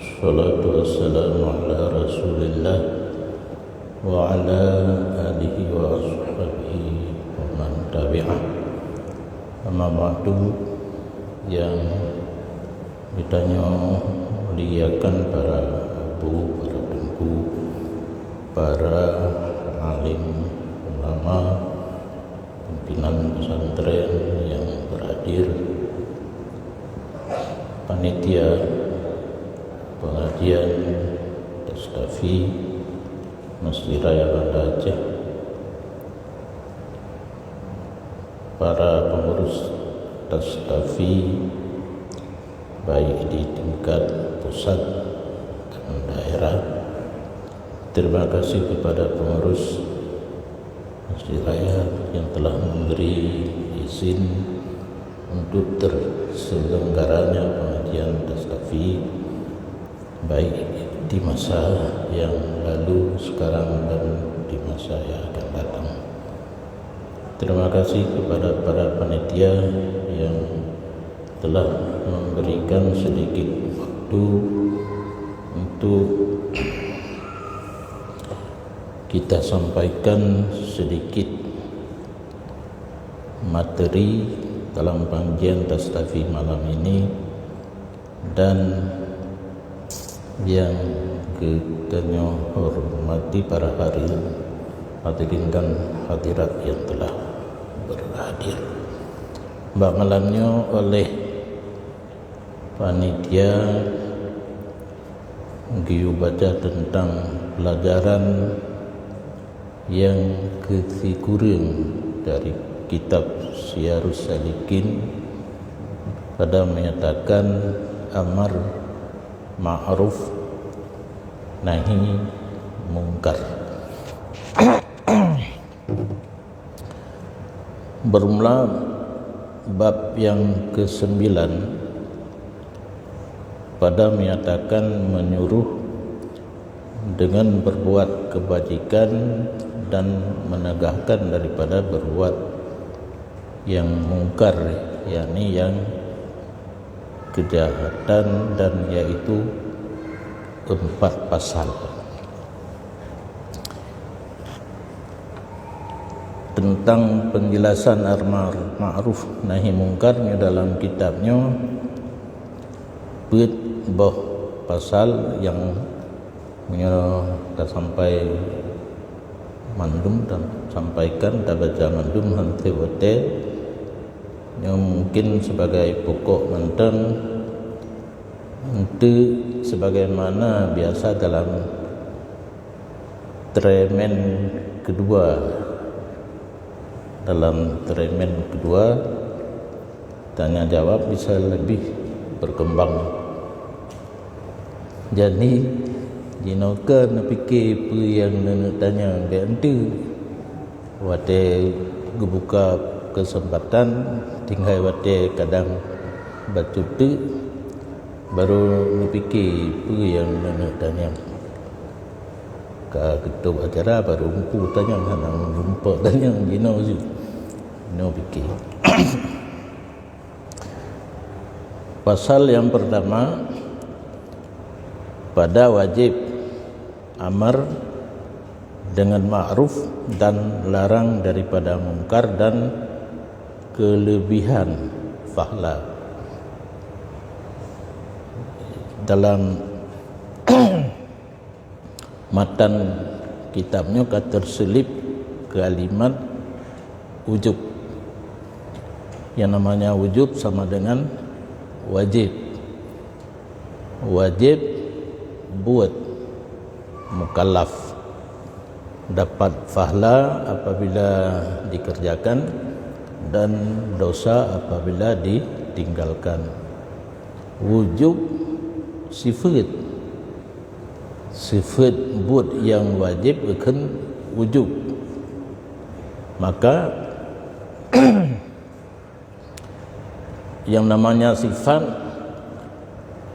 Wassalatu wassalamu ala rasulillah wa ala alihi wa ashabihi wa man tabi'ah. Amma ba'du, yang ditanya muliakan para abu, para tengku, para alim ulama, pimpinan pesantren yang berhadir, panitia pengajian Tastafi Masjid Raya Banda Aceh, para pengurus Tastafi baik di tingkat pusat dan daerah. Terima kasih kepada pengurus Masjid Raya yang telah memberi izin untuk terselenggaranya pengajian Tastafi baik di masa yang lalu, sekarang, dan di masa yang akan datang. Terima kasih kepada para panitia yang telah memberikan sedikit waktu untuk kita sampaikan sedikit materi dalam pengajian Tastafi malam ini, dan yang kita hormati para hadirin dan hadirat yang telah berhadir. Malamnya oleh panitia baca tentang pelajaran yang kurang dari kitab Syiarus Salikin pada menyatakan amar ma'ruf nahi mungkar. Bermula bab yang ke-9 pada menyatakan menyuruh dengan berbuat kebajikan dan menegahkan daripada berbuat yang mungkar, yakni yang kejahatan, dan yaitu 4 pasal. Tentang penjelasan amar ma'ruf nahi mungkarnya dalam kitabnya boh pasal yang kita sampai mandum dan sampaikan baca mandum hante wote yang mungkin sebagai pokok menteng itu sebagaimana biasa dalam tremen kedua tanya jawab bisa lebih berkembang. Jadi jinoka nak fikir apa yang nak tanya bantu wate buka kesempatan tinggal wate kadang baca tu baru fikir apa yang nak tanya. Ka ketua acara baru umpu tanya sana jumpa tanya gino je. No fikir. Pasal yang pertama pada wajib amar dengan ma'ruf dan larang daripada mungkar dan kelebihan pahala. Dalam matan kitabnya terselip kalimat wujub. Yang namanya wujub sama dengan wajib. Wajib buat mukallaf dapat pahala apabila dikerjakan dan dosa apabila ditinggalkan. Wujub sifat buat yang wajib akan wujub, maka yang namanya sifat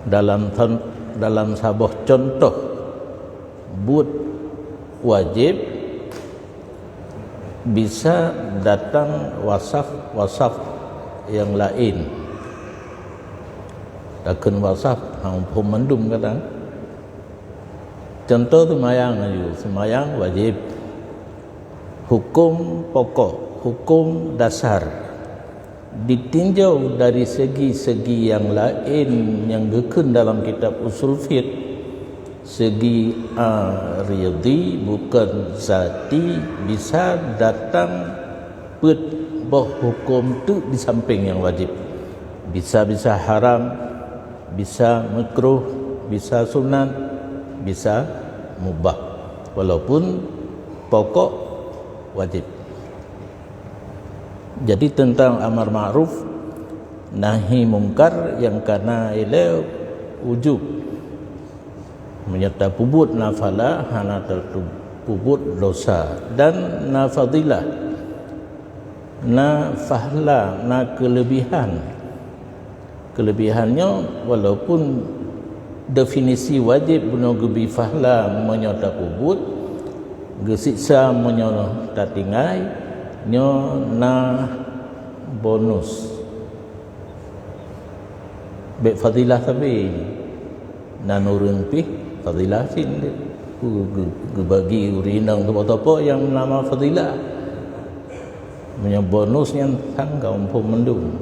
dalam sebuah contoh buat wajib bisa datang wasaf yang lain. takkan wasaf hang pun mendum kadang. Contoh semayang aja, semayang wajib. Hukum pokok, hukum dasar ditinjau dari segi-segi yang lain yang gekun dalam kitab usul fiqh, segi riyadi bukan zati, bisa datang boh hukum tu di samping yang wajib. Bisa haram, bisa makruh, bisa sunat, bisa mubah, walaupun pokok wajib. Jadi tentang amar ma'ruf nahi mungkar yang karena ia wujub menyerta pubut nafala hana terpubut dosa, dan na fadilah, na fahla, na kelebihannya walaupun definisi wajib bunuh gebi fahla menyerta pubut gesiksa menyerta tinggai nyo na bonus be fadilah tapi na nurun pi fadilah sin bagi urinang topo yang nama fadilah punya bonus yang tangga umpum mendung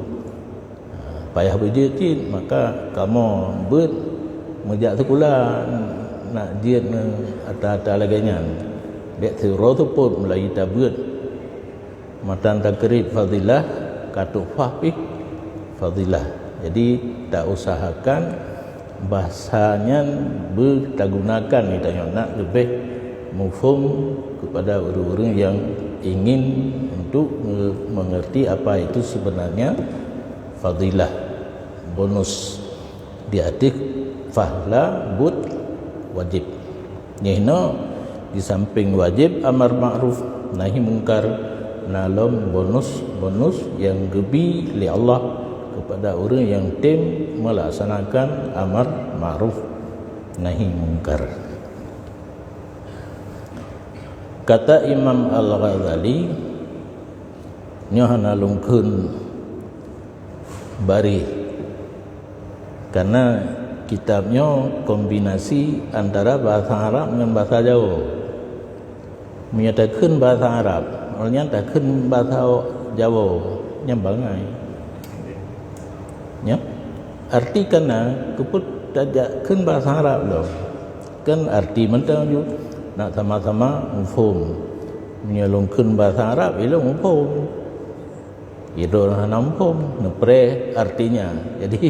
payah berjit maka kamu ber mejak sekolah nak jiat ata laganya dek tiro tu pun mulai tabut matan takrib fadilah katuk fahih fadilah. Jadi tak usahakan bahasanya bertagunakan kita nak lebih mufhum kepada orang-orang yang ingin untuk mengerti apa itu sebenarnya fadilah, bonus di adik fahla bud wajib. Nyehna di samping wajib amar ma'ruf nahi mungkar nalom bonus yang gebi li Allah kepada orang yang tim melaksanakan amar ma'ruf nahi mungkar. Kata Imam Al-Ghazali nyohana lungkun bari karena kitabnya kombinasi antara bahasa Arab dengan bahasa Jawa, menyatakan bahasa Arab nyatakan bahasa Jawa nyambangai ya arti kena keput tajakkan bahasa Arab loh kan arti mentang ju nak sama-sama mufhum menyalungkan bahasa Arab itu mufhum itu mufhum nepre artinya jadi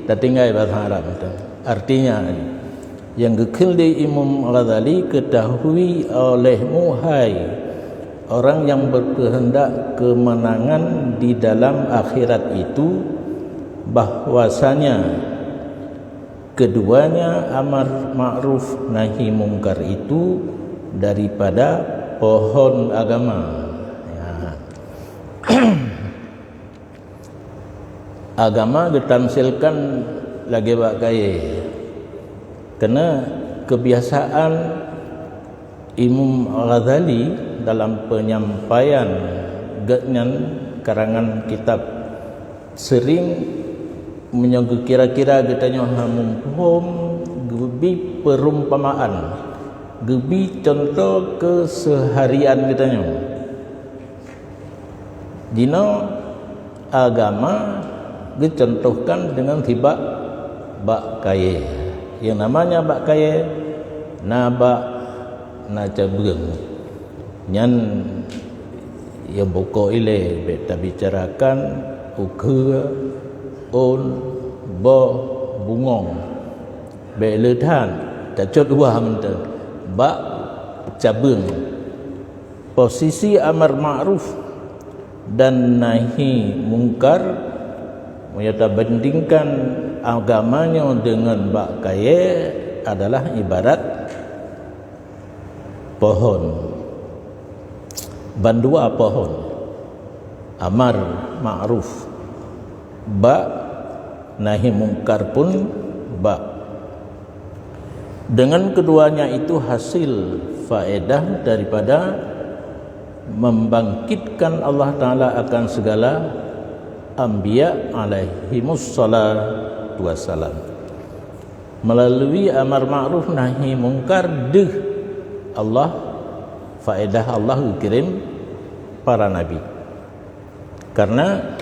tak tinggal bahasa Arab artinya yang gekil di Imam Ghazali ketahui olehmu hai orang yang berkehendak kemenangan di dalam akhirat itu bahwasanya keduanya amar ma'ruf nahi mungkar itu daripada pohon agama ya. Agama ditamsilkan lagi bagai karena kebiasaan Imam Ghazali dalam penyampaian getnyan karangan kitab sering menyangka kira-kira getanya hamumpum gebi perumpamaan gebi contoh keseharian getanya dina agama dicontohkan dengan tiba bak kaye yang namanya bak kaye na bak na cabeng nyan yang pokok ile kita bicarakan ukur on bo bungong be ledan cacot dua mentang bak cabeng posisi amar ma'ruf dan nahi mungkar menyata bandingkan agamanya dengan bak kaya adalah ibarat pohon bandua pohon amar ma'ruf ba nahi mungkar pun ba dengan keduanya itu hasil faedah daripada membangkitkan Allah Ta'ala akan segala anbiya alaihimus salatu wassalam. Melalui amar ma'ruf nahi mungkar deh Allah faedah Allah kirim para nabi. Karena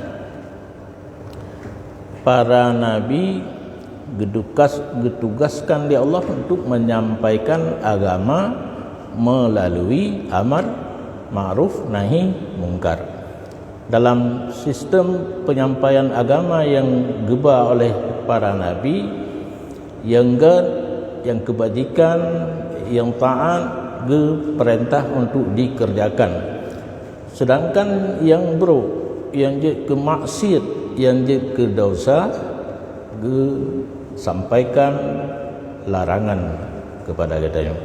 para nabi ditugaskan di Allah untuk menyampaikan agama melalui amar ma'ruf nahi mungkar. Dalam sistem penyampaian agama yang geba oleh para nabi, yang kebajikan, yang taat perintah untuk dikerjakan. Sedangkan yang buruk, yang ke maksiat, yang ke dosa, sampaikan larangan kepada katanya.